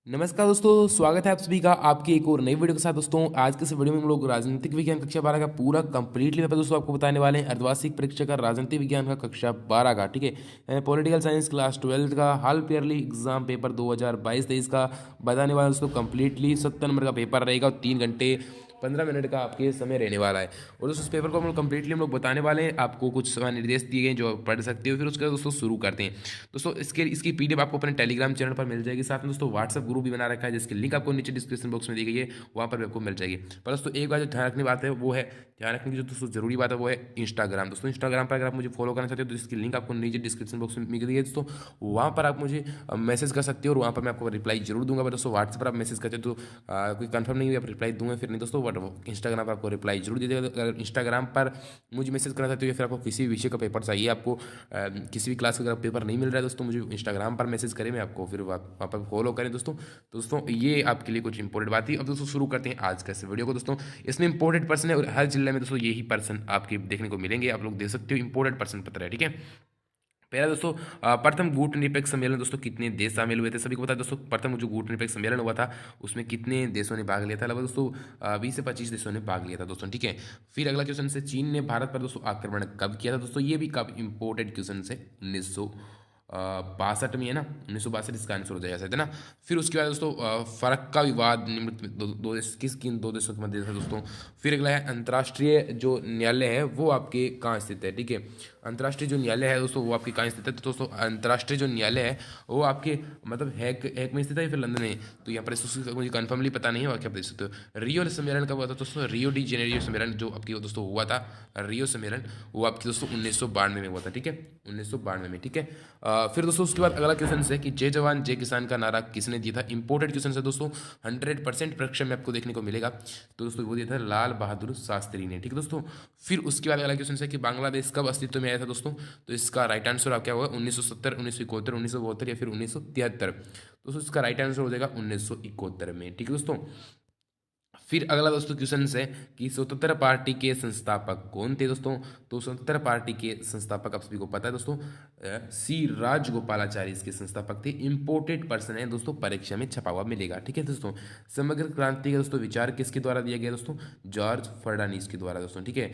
नमस्कार दोस्तों, स्वागत है आप सभी का आपकी एक और नई वीडियो के साथ। दोस्तों आज के इस वीडियो में हम लोग राजनीतिक विज्ञान कक्षा 12 का पूरा कंप्लीटली पेपर दोस्तों आपको बताने वाले हैं। अर्धवार्षिक परीक्षा का राजनीतिक विज्ञान का कक्षा 12 का, ठीक है, पॉलिटिकल साइंस क्लास 12 का हाल ईयरली एग्जाम पेपर 2022-23 का बताने वाला दोस्तों। कंप्लीटली 70 नंबर का पेपर रहेगा और 3 घंटे 15 मिनट का आपके समय रहने वाला है। और दोस्तों इस पेपर को हम लोग कंप्लीटली हम लोग बताने वाले हैं। आपको कुछ समय निर्देश दिए गए जो आप पढ़ सकते हो। फिर उसके बाद दोस्तों शुरू करते हैं। दोस्तों इसकी पीडीएफ आपको अपने टेलीग्राम चैनल पर मिल जाएगी। साथ में दोस्तों व्हाट्सएप ग्रुप भी बना रखा है जिसकी लिंक आपको नीचे डिस्क्रिप्शन बॉक्स में दी गई है, वहाँ पर भी आपको मिल जाएगी। पर दोस्तों एक बात जो ध्यान रखने बात है वो है, ध्यान रखने की जो दोस्तों जरूरी बात है वो है इंस्टाग्राम। दोस्तों इंस्टाग्राम पर अगर आप मुझे फॉलो करना चाहते हो तो इसकी लिंक आपको नीचे डिस्क्रिप्शन बॉक्स में मिल गई है दोस्तों, वहाँ पर आप मुझे मैसेज कर सकते हो और वहाँ पर मैं आपको रिप्लाई जरूर दूंगा। दोस्तों व्हाट्सएप पर आप मैसेज करते हो तो कोई कंफर्म नहीं हुई आप रिप्लाई दूंगा, फिर नहीं दोस्तों इंस्टाग्राम पर आपको रिप्लाई जरूर दे देगा। अगर इंस्टाग्राम पर मुझे मैसेज करना चाहते हो या फिर आपको किसी विषय का पेपर चाहिए, आपको किसी भी क्लास का अगर पेपर नहीं मिल रहा है दोस्तों, मुझे इंस्टाग्राम पर मैसेज करें, मैं आपको फिर वहाँ पर फॉलो करें दोस्तों ये आपके लिए कुछ इंपॉर्टेंट बात थी। अब दोस्तों शुरू करते हैं आज का इस वीडियो को। दोस्तों इसमें इंपॉर्टेंट पर्सन है और हर जिले में दोस्तों यही पर्सन आपके देखने को मिलेंगे। आप लोग देख सकते हो इंपॉर्टेंट पर्सन पत्र है, ठीक है। पहला दोस्तों प्रथम कूटनीतिक सम्मेलन दोस्तों कितने देश शामिल हुए थे, सभी को पता है दोस्तों। प्रथम जो कूटनीतिक सम्मेलन हुआ था उसमें कितने देशों ने भाग लिया था? लगभग दोस्तों 20 से 25 देशों ने भाग लिया था दोस्तों, ठीक है। फिर अगला क्वेश्चन से, चीन ने भारत पर दोस्तों आक्रमण कब किया था? दोस्तों ये भी काफी इंपॉर्टेंट क्वेश्चन है। 1962 में है ना, 1962 इसका आंसर हो जाएगा शायद, है ना। फिर उसके बाद दोस्तों फर्क का विवाद निम्नलिखित में दो देश किन दो देशों के मध्य था दोस्तों। फिर अगला है अंतर्राष्ट्रीय जो न्यायालय है वो आपके कहाँ स्थित है, ठीक है। अंतर्राष्ट्रीय जो न्यायालय है दोस्तों वो आपके कहाँ स्थित है? तो दोस्तों अंतर्राष्ट्रीय जो न्यायालय है वो आपके मतलब हैक में स्थित है या फिर लंदन में? तो यहाँ पर मुझे कन्फर्मली पता नहीं है, बाकी आप देख सकते हो। रियो सम्मेलन कब हुआ था दोस्तों? रियो डी जेनेरियो सम्मेलन जो आपकी दोस्तों हुआ था, रियो सम्मेलन, वो आपकी दोस्तों 1992 में हुआ था, ठीक है, 1992 में, ठीक है। फिर दोस्तों उसके बाद अगला क्वेश्चन है कि जय जवान जय किसान का नारा किसने दिया था? इंपॉर्टेंट क्वेश्चन है दोस्तों, 100% परीक्षा में आपको देखने को मिलेगा। तो दोस्तों वो दिया था लाल बहादुर शास्त्री ने, ठीक है दोस्तों। फिर उसके बाद अगला क्वेश्चन है कि बांग्लादेश कब अस्तित्व में आया था दोस्तों? तो इसका राइट आंसर क्या होगा? 1970, 1971, 1972 या फिर 1973? दोस्तों इसका राइट आंसर हो जाएगा 1971 में, ठीक है दोस्तों। फिर अगला दोस्तों क्वेश्चन है कि स्वतंत्र पार्टी के संस्थापक कौन थे दोस्तों? तो स्वतंत्र पार्टी के संस्थापक आप सभी को पता है दोस्तों, सी राजगोपालाचारी इसके संस्थापक थे। इंपोर्टेंट पर्सन है दोस्तों, परीक्षा में छपा हुआ मिलेगा, ठीक है दोस्तों। समग्र क्रांति का दोस्तों विचार किसके द्वारा दिया गया दोस्तों? जॉर्ज फर्नांडिस के द्वारा दोस्तों, ठीक है।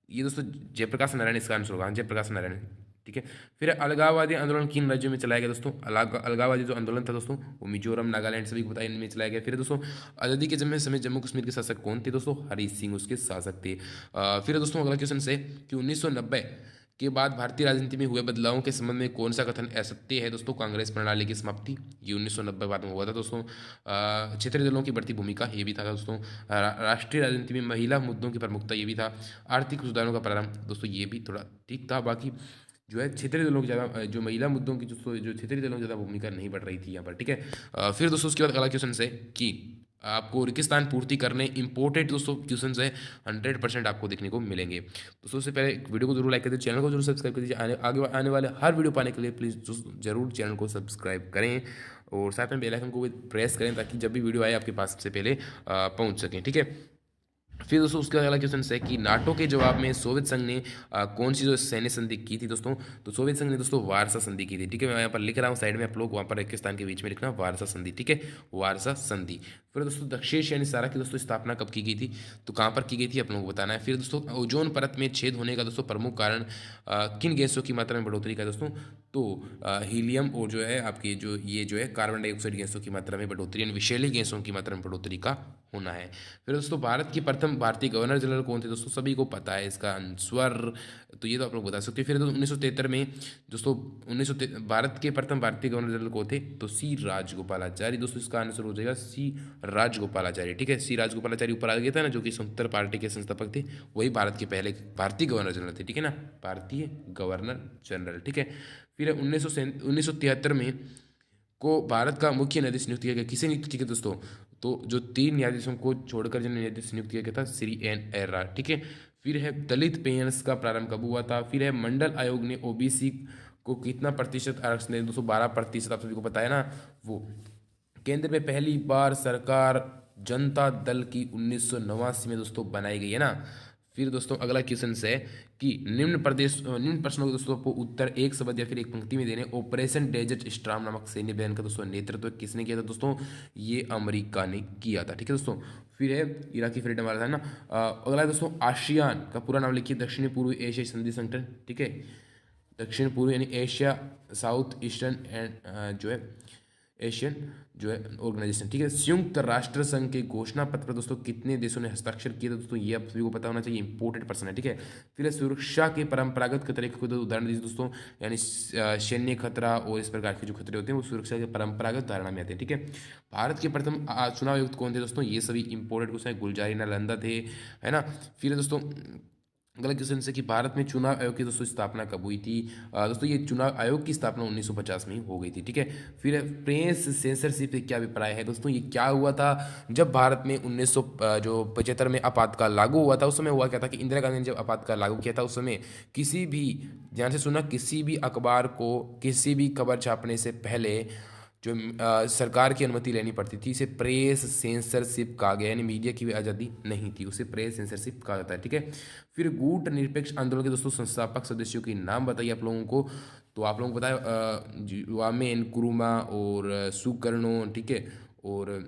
ये दोस्तों जयप्रकाश नारायण इसका आंसर होगा, जयप्रकाश नारायण, ठीक है। फिर अलगाववादी आंदोलन किन राज्यों में चलाया गया दोस्तों? अलगाववादी जो आंदोलन था दोस्तों वो मिजोरम, नागालैंड सभी को बताया इनमें चलाया गया। फिर दोस्तों आज़ादी के समय जम्मू कश्मीर के शासक कौन थे दोस्तों? हरी सिंह उसके शासक थे। फिर दोस्तों अगला क्वेश्चन से कि 1990 के बाद भारतीय राजनीति में हुए बदलावों के संबंध में कौन सा कथन असत्य है दोस्तों? कांग्रेस प्रणाली की समाप्ति, ये 1990 बाद में हुआ था दोस्तों। क्षेत्रीय दलों की बढ़ती भूमिका, ये भी था दोस्तों। राष्ट्रीय राजनीति में महिला मुद्दों की प्रमुखता, ये भी था। आर्थिक सुधारों का प्रारंभ, दोस्तों ये भी थोड़ा ठीक था। बाकी जो है क्षेत्रीय दलों की ज़्यादा, जो महिला मुद्दों की जो क्षेत्रीय दलों की ज़्यादा भूमिका नहीं बढ़ रही थी यहाँ पर, ठीक है। फिर दोस्तों उसके बाद अगला क्वेश्चन है कि आपको रेगिस्तान पूर्ति करने इंपोर्टेंट दोस्तों क्वेश्चन है, 100% आपको देखने को मिलेंगे। दोस्तों उससे पहले वीडियो को जरूर लाइक कर दीजिए, चैनल को जरूर सब्सक्राइब कर दीजिए। आगे आने वाले हर वीडियो पाने के लिए प्लीज़ जरूर चैनल को सब्सक्राइब करें और साथ में बेल आइकन को भी प्रेस करें ताकि जब भी वीडियो आए आपके पास सबसे पहले पहुँच सकें, ठीक है। फिर दोस्तों उसका अगला क्वेश्चन है कि नाटो के जवाब में सोवियत संघ ने कौन सी जो सैन्य संधि की थी दोस्तों? तो सोवियत संघ ने दोस्तों वारसा संधि की थी, ठीक है। मैं यहाँ पर लिख रहा हूँ साइड में, आप लोग वहाँ पर रेगिस्तान के बीच में लिखना वारसा संधि, ठीक है, वारसा संधि। फिर दोस्तों दक्षिण एशियाई सारा की दोस्तों स्थापना कब की गई थी? तो कहाँ पर की गई थी आप लोगों को बताना है। फिर दोस्तों ओजोन परत में छेद होने का दोस्तों प्रमुख कारण किन गैसों की मात्रा में बढ़ोतरी का दोस्तों? तो हीलियम और जो है आपकी जो ये जो है कार्बन डाइऑक्साइड गैसों की मात्रा में बढ़ोतरी, यानी विषैली गैसों की मात्रा में बढ़ोतरी का होना है। फिर दोस्तों भारत की प्रथम भारतीय गवर्नर जनरल कौन थे दोस्तों? सभी को पता है इसका आंसर, तो ये तो आप लोग बता सकते हैं। फिर 1973 में दोस्तों भारत के प्रथम भारतीय गवर्नर जनरल कौन थे? तो सी राजगोपालाचारी, दोस्तों इसका आंसर हो जाएगा सी राजगोपालाचारी, ठीक है। सी राजगोपालाचारी ऊपर आ गया था ना, जो कि स्वतंत्र पार्टी के संस्थापक थे, वही भारत के पहले भारतीय गवर्नर जनरल थे, ठीक है ना, भारतीय गवर्नर जनरल, ठीक है। फिर 1973 में को भारत का मुख्य न्यायाधीश नियुक्त किया गया, किसे नियुक्त किया गया दोस्तों? तो जो 3 न्यायाधीशों को छोड़कर जिन्हें न्यायाधीश नियुक्त किया गया था, श्री एन एर्रा, ठीक है। फिर है दलित पेंशन्स का प्रारंभ कब हुआ था? फिर है मंडल आयोग ने ओबीसी को कितना प्रतिशत आरक्षण दिया दोस्तों? 12%, आप सभी को पता है ना वो। केंद्र में पहली बार सरकार जनता दल की 1989 में दोस्तों बनाई गई है ना। फिर दोस्तों अगला क्वेश्चन है कि निम्न प्रश्नों के दोस्तों आपको उत्तर एक शब्द या फिर एक पंक्ति में देने। ऑपरेशन डेजर्ट स्टॉर्म नामक सैन्य अभियान का दोस्तों नेतृत्व किसने किया था दोस्तों? ये अमेरिका ने किया था। ठीक है दोस्तों। फिर है इराकी फ्रीडम वाला था ना। अगला है दोस्तों आसियान का पूरा नाम लिखिए, दक्षिण पूर्व एशिया संधि संगठन। ठीक है, दक्षिण पूर्व यानी एशिया साउथ ईस्टर्न एंड जो है एशियन जो है ऑर्गेनाइजेशन। ठीक है, संयुक्त राष्ट्र संघ के घोषणा पत्र पर दोस्तों कितने देशों ने हस्ताक्षर किए थे दोस्तों? ये आप सभी को पता होना चाहिए, इंपोर्टेंट पर्सन है। ठीक है, फिर है सुरक्षा के परंपरागत खतरे के दो उदाहरण दीजिए दोस्तों, यानी सैन्य खतरा और इस प्रकार के जो खतरे होते हैं वो सुरक्षा के परंपरागत धारणा में आते हैं। ठीक है, भारत के प्रथम चुनाव आयुक्त कौन थे दोस्तों? ये सभी इंपोर्टेंट क्वेश्चन है, गुलजारी नालंदा थे, है ना। फिर है दोस्तों अगला क्वेश्चन से कि भारत में चुनाव आयोग की दोस्तों स्थापना कब हुई थी? दोस्तों ये चुनाव आयोग की स्थापना 1950 में ही हो गई थी। ठीक है, फिर प्रेस सेंसरशिप से क्या अभिप्राय है दोस्तों? ये क्या हुआ था जब भारत में 1975 में आपातकाल लागू हुआ था? उस समय हुआ क्या था कि इंदिरा गांधी ने जब आपातकाल लागू किया था उस समय किसी भी, ध्यान से सुना, किसी भी अखबार को किसी भी खबर छापने से पहले जो सरकार की अनुमति लेनी पड़ती थी। इसे प्रेस सेंसरशिप कहा गया, यानी मीडिया की भी आज़ादी नहीं थी, उसे प्रेस सेंसरशिप कहा जाता है। ठीक है, फिर गुट निरपेक्ष आंदोलन के दोस्तों संस्थापक सदस्यों के नाम बताइए आप लोगों को। तो आप लोगों को बताया वामेन कुरुमा और सुकर्णो। ठीक है, और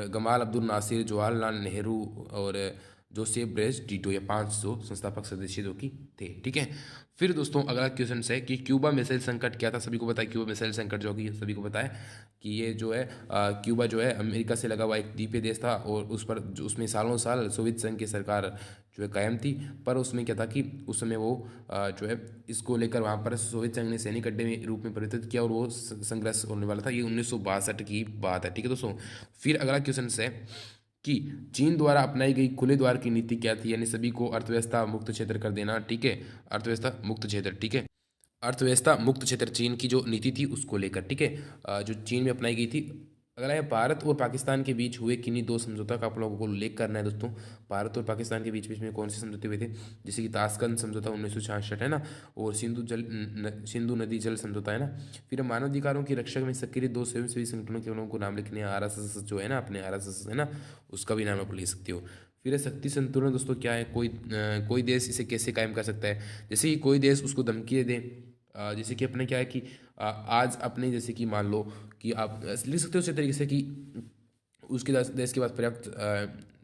गमाल अब्दुल नासिर, जवाहरलाल नेहरू और जोसेफ ब्रेस टीटो, ये 500 संस्थापक सदस्य जो कि थे। ठीक है, फिर दोस्तों अगला क्वेश्चन है कि क्यूबा मिसाइल संकट क्या था? सभी को पता है क्यूबा मिसाइल संकट जो कि सभी को पता है कि ये जो है क्यूबा जो है अमेरिका से लगा हुआ एक द्वीपीय देश था और उस पर उसमें सालों साल सोवियत संघ की सरकार जो है कायम थी। पर उसमें क्या था कि उस समय वो जो है इसको लेकर वहाँ पर सोवियत संघ ने सैनिक अड्डे में रूप में परिवर्तित किया और वो संघर्ष होने वाला था। ये 1962 की बात है। ठीक है दोस्तों, फिर अगला क्वेश्चन है कि चीन द्वारा अपनाई गई खुले द्वार की नीति क्या थी? यानी सभी को अर्थव्यवस्था मुक्त क्षेत्र कर देना। ठीक है, अर्थव्यवस्था मुक्त क्षेत्र। ठीक है, अर्थव्यवस्था मुक्त क्षेत्र चीन की जो नीति थी उसको लेकर। ठीक है, जो चीन में अपनाई गई थी। अगला है भारत और पाकिस्तान के बीच हुए किन्हीं दो समझौता का आप लोगों को उल्लेख करना है दोस्तों। भारत और पाकिस्तान के बीच बीच में कौन से समझौते हुए थे? जैसे कि ताशकंद समझौता 1966 है ना, और सिंधु नदी जल समझौता है ना। फिर मानवाधिकारों की रक्षा में सक्रिय दो स्वयंसेवी संगठनों के लोगों को नाम लिखने हैं। RSS जो है ना, अपने RSS है ना, उसका भी नाम आप ले सकते हो। फिर शक्ति संतुलन दोस्तों क्या है? कोई देश इसे कैसे कायम कर सकता है? जैसे कि कोई देश उसको धमकी दे, जैसे कि अपने क्या है कि आज अपने जैसे कि मान लो कि आप लिख सकते हो उसी तरीके से कि उसके देश के पास पर्याप्त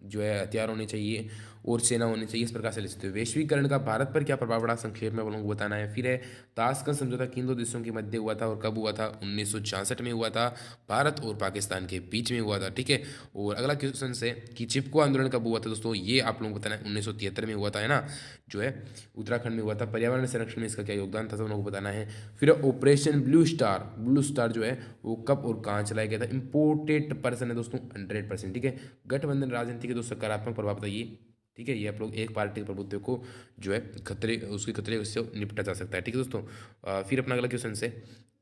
जो है हथियार होने चाहिए और सेना होनी चाहिए, इस प्रकार से लिख सकते हो। वैश्वीकरण का भारत पर क्या प्रभाव पड़ा? संक्षेप में आप लोगों को बताना है। फिर है ताशकंद समझौता किन दो देशों के मध्य हुआ था और कब हुआ था? 1966 में हुआ था, भारत और पाकिस्तान के बीच में हुआ था। ठीक है, और अगला क्वेश्चन है कि चिपको आंदोलन कब हुआ था दोस्तों? ये आप लोगों को बताना है, 1973 में हुआ था, है ना, जो है उत्तराखंड में हुआ था। पर्यावरण संरक्षण में इसका क्या योगदान था, सब लोगों को बताना है। फिर ऑपरेशन ब्लू स्टार जो है वो कब और कहाँ चलाया गया था? इंपोर्टेंट पर्सन है दोस्तों, 100%। ठीक है, गठबंधन राजनीति के दो सकारात्मक प्रभाव बताइए। ठीक है, ये आप लोग एक पार्टी के प्रभुत्व को जो है खतरे उससे निपटा जा सकता है। ठीक है दोस्तों, फिर अपना अगला क्वेश्चन है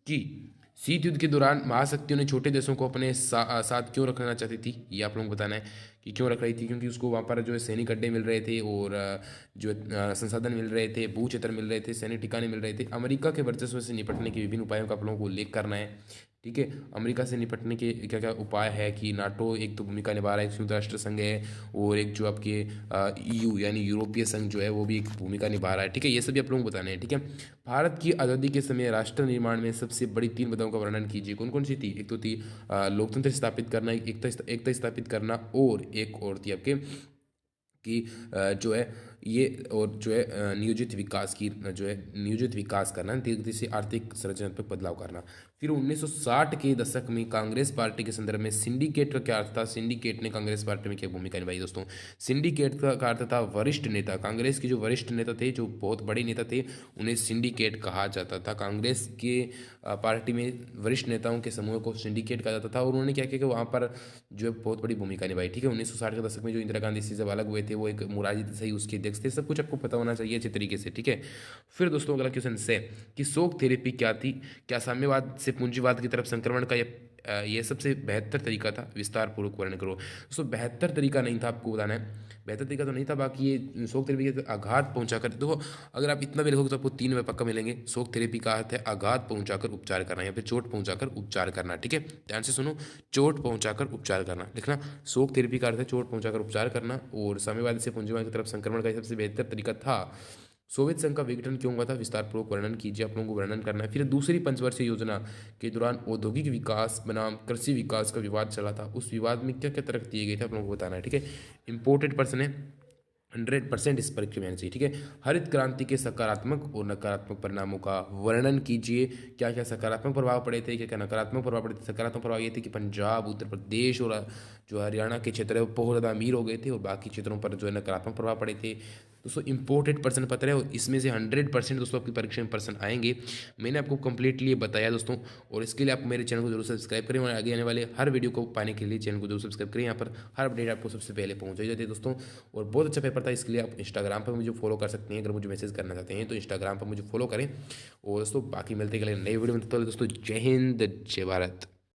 कि शीत युद्ध के दौरान महाशक्तियों ने छोटे देशों को अपने साथ क्यों रखना चाहती थी? ये आप लोगों को बताना है कि क्यों रख रही थी। क्योंकि उसको वहाँ पर जो है सैनिक अड्डे मिल रहे थे और जो संसाधन मिल रहे थे, भू क्षेत्र मिल रहे थे, सैनिक ठिकाने मिल रहे थे। अमेरिका के वर्चस्व से निपटने के विभिन्न उपायों का आप लोगों को उल्लेख करना है। ठीक है, अमेरिका से निपटने के क्या क्या उपाय है कि नाटो एक तो भूमिका निभा रहा है, संयुक्त राष्ट्र संघ है, और एक जो आपके EU यानी यूरोपीय संघ जो है वो भी एक भूमिका निभा रहा है। ठीक है, ये सभी आप लोगों को बताने हैं। ठीक है, भारत की आज़ादी के समय राष्ट्र निर्माण में सबसे बड़ी 3 बाधाओं का वर्णन कीजिए। कौन कौन सी थी? एक तो थी लोकतंत्र स्थापित करना, एकता स्थापित करना, और एक और थी आपके कि जो है ये और जो है नियोजित विकास करना, तेजी से आर्थिक संरचनात्मक बदलाव करना। फिर 1960 के दशक में कांग्रेस पार्टी के संदर्भ में सिंडिकेट का क्या अर्थ था? सिंडिकेट ने कांग्रेस पार्टी में क्या भूमिका निभाई दोस्तों? सिंडिकेट का अर्थ था वरिष्ठ नेता। कांग्रेस के जो वरिष्ठ नेता थे, जो बहुत बड़े नेता थे, उन्हें सिंडिकेट कहा जाता था। कांग्रेस के पार्टी में वरिष्ठ नेताओं के समूह को सिंडिकेट कहा जाता था और उन्होंने क्या किया कि वहाँ पर जो है बहुत बड़ी भूमिका निभाई। ठीक है, 1960 के दशक में जो इंदिरा गांधी से जब अलग हुए थे, वो एक मोरारजी देसाई उसके अध्यक्ष थे। सब कुछ आपको पता होना चाहिए अच्छे तरीके से। ठीक है, फिर दोस्तों अगला क्वेश्चन है कि शोक थेरेपी क्या थी? क्या साम्यवाद से पूंजीवाद की तरफ संक्रमण का यह ये सबसे बेहतर तरीका था, विस्तार पूर्वक वर्णन करो। दोस्तों बेहतर तरीका नहीं था, आपको बताना है, बेहतर तरीका तो नहीं था। बाकी ये शोक थेरेपी के आघात पहुंचाकर, देखो अगर आप इतना भी लिखोगे तो आपको 3 में पक्का मिलेंगे। शोक थेरेपी का अर्थ है आघात पहुंचाकर उपचार करना या फिर चोट पहुंचाकर उपचार करना, ठीक है, ध्यान से सुनो, चोट पहुंचाकर उपचार करना लिखना। शोक थेरेपी का अर्थ है चोट पहुंचाकर उपचार करना, और साम्यवाद से पूंजीवाद की तरफ संक्रमण का सबसे बेहतर तरीका था। सोवियत संघ का विघटन क्यों हुआ था, विस्तार पूर्वक वर्णन कीजिए, आप लोगों को वर्णन करना है। फिर दूसरी पंचवर्षीय योजना के दौरान औद्योगिक विकास बनाम कृषि विकास का विवाद चला था, उस विवाद में क्या क्या तर्क दिए गए थे आप लोगों को बताना है, ठीक है। इंपोर्टेड पर्सन है, 100% इस परीक्षा में आना चाहिए, ठीक है। हरित क्रांति के सकारात्मक और नकारात्मक परिणामों का वर्णन कीजिए। क्या क्या सकारात्मक प्रभाव पड़े थे, क्या क्या नकारात्मक प्रभाव पड़े थे। सकारात्मक प्रभाव ये थे कि पंजाब, उत्तर प्रदेश और जो हरियाणा के क्षेत्र है वो बहुत ज़्यादा अमीर हो गए थे, और बाकी क्षेत्रों पर जो है नकारात्मक प्रभाव पड़े थे। दोस्तों इंपोर्टेड प्रश्न पत्र है, और इसमें से 100% दोस्तों आपकी परीक्षा में प्रश्न आएंगे। मैंने आपको कंप्लीटली बताया दोस्तों, और इसके लिए आप मेरे चैनल को जरूर सब्सक्राइब करें, और आगे आने वाले हर वीडियो को पाने के लिए चैनल को जरूर सब्सक्राइब करें। यहाँ पर हर अपडेट आपको सबसे पहले पहुँच जाती है दोस्तों। और बहुत अच्छा पेपर था, इसके लिए आप इंस्टाग्राम पर मुझे फॉलो कर सकते हैं। अगर मुझे मैसेज करना चाहते हैं तो इंस्टाग्राम पर मुझे फॉलो करें। और दोस्तों बाकी मिलते हैं अगले नए वीडियो में, तब तक दोस्तों जय हिंद, जय भारत।